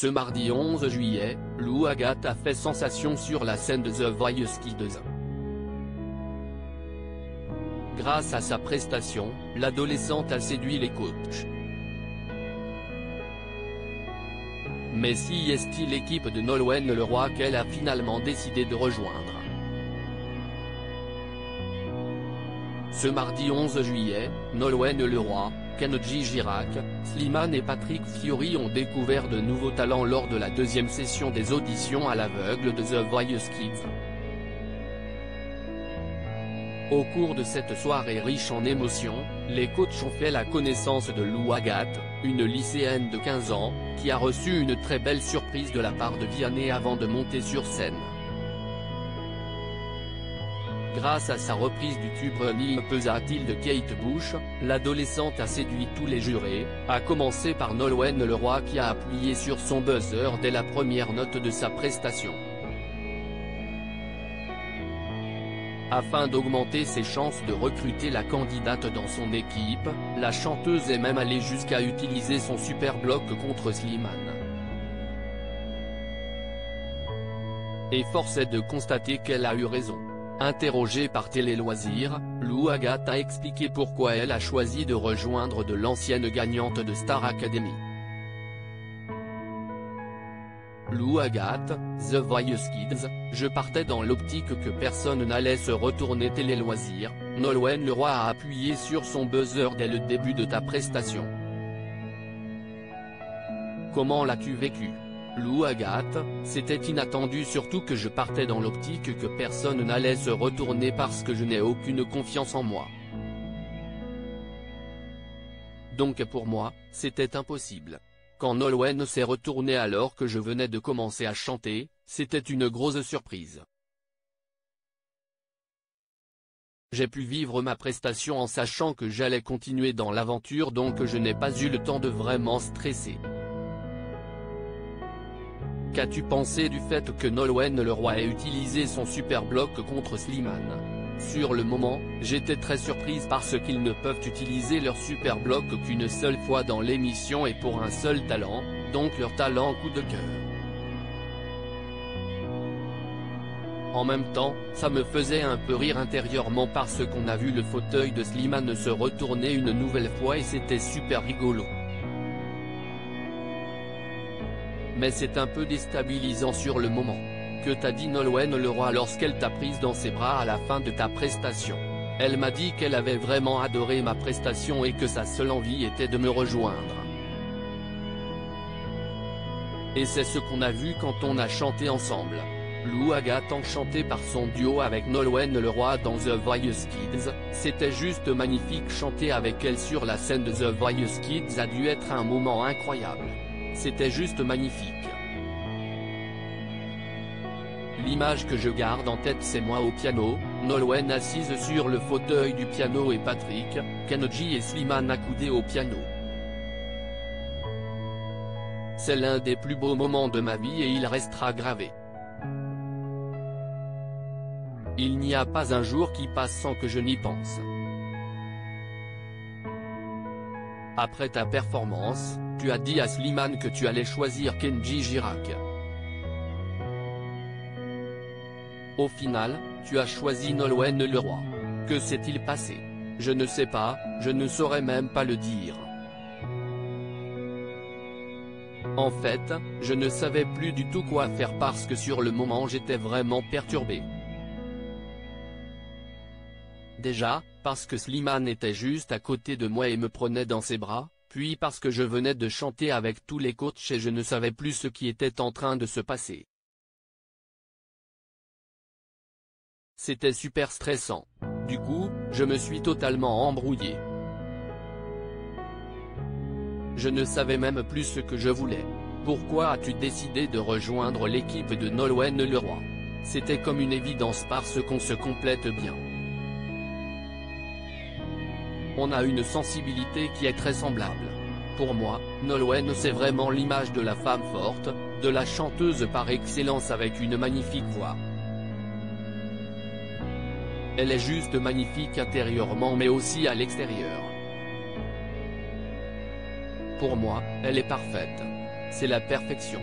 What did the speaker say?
Ce mardi 11 juillet, Lou Agathe a fait sensation sur la scène de The Voice Kids. Grâce à sa prestation, l'adolescente a séduit les coachs. Mais si est-il l'équipe de Nolwenn Leroy qu'elle a finalement décidé de rejoindre? Ce mardi 11 juillet, Nolwenn Leroy, Kenji Girac, Slimane et Patrick Fiori ont découvert de nouveaux talents lors de la deuxième session des auditions à l'aveugle de The Voice Kids. Au cours de cette soirée riche en émotions, les coachs ont fait la connaissance de Lou Agathe, une lycéenne de 15 ans, qui a reçu une très belle surprise de la part de Vianney avant de monter sur scène. Grâce à sa reprise du tube Running Pesat-il de Kate Bush, l'adolescente a séduit tous les jurés, à commencer par Nolwenn Leroy qui a appuyé sur son buzzer dès la première note de sa prestation. Afin d'augmenter ses chances de recruter la candidate dans son équipe, la chanteuse est même allée jusqu'à utiliser son super bloc contre Slimane. Et force est de constater qu'elle a eu raison. Interrogée par Télé Loisirs, Lou Agathe a expliqué pourquoi elle a choisi de rejoindre de l'ancienne gagnante de Star Academy. Lou Agathe, The Voice Kids, je partais dans l'optique que personne n'allait se retourner. Télé Loisirs, Nolwenn Leroy a appuyé sur son buzzer dès le début de ta prestation. Comment l'as-tu vécu? Lou Agathe, c'était inattendu surtout que je partais dans l'optique que personne n'allait se retourner parce que je n'ai aucune confiance en moi. Donc pour moi, c'était impossible. Quand Nolwenn s'est retournée alors que je venais de commencer à chanter, c'était une grosse surprise. J'ai pu vivre ma prestation en sachant que j'allais continuer dans l'aventure donc je n'ai pas eu le temps de vraiment stresser. Qu'as-tu pensé du fait que Nolwenn Leroy ait utilisé son super bloc contre Slimane? Sur le moment, j'étais très surprise parce qu'ils ne peuvent utiliser leur super bloc qu'une seule fois dans l'émission et pour un seul talent, donc leur talent coup de cœur. En même temps, ça me faisait un peu rire intérieurement parce qu'on a vu le fauteuil de Slimane se retourner une nouvelle fois et c'était super rigolo. Mais c'est un peu déstabilisant sur le moment. Que t'a dit Nolwenn Leroy lorsqu'elle t'a prise dans ses bras à la fin de ta prestation? Elle m'a dit qu'elle avait vraiment adoré ma prestation et que sa seule envie était de me rejoindre. Et c'est ce qu'on a vu quand on a chanté ensemble. Lou Agathe enchantée par son duo avec Nolwenn Leroy dans The Voice Kids, c'était juste magnifique. Chanter avec elle sur la scène de The Voice Kids a dû être un moment incroyable. C'était juste magnifique. L'image que je garde en tête c'est moi au piano, Nolwenn assise sur le fauteuil du piano et Patrick, Kenji et Slimane accoudés au piano. C'est l'un des plus beaux moments de ma vie et il restera gravé. Il n'y a pas un jour qui passe sans que je n'y pense. Après ta performance, tu as dit à Slimane que tu allais choisir Kenji Girac. Au final, tu as choisi Nolwenn Leroy. Que s'est-il passé? Je ne sais pas, je ne saurais même pas le dire. En fait, je ne savais plus du tout quoi faire parce que sur le moment j'étais vraiment perturbé. Déjà, parce que Slimane était juste à côté de moi et me prenait dans ses bras, puis parce que je venais de chanter avec tous les coachs et je ne savais plus ce qui était en train de se passer. C'était super stressant. Du coup, je me suis totalement embrouillé. Je ne savais même plus ce que je voulais. Pourquoi as-tu décidé de rejoindre l'équipe de Nolwenn Leroy? C'était comme une évidence parce qu'on se complète bien. On a une sensibilité qui est très semblable. Pour moi, Nolwenn c'est vraiment l'image de la femme forte, de la chanteuse par excellence avec une magnifique voix. Elle est juste magnifique intérieurement mais aussi à l'extérieur. Pour moi, elle est parfaite. C'est la perfection.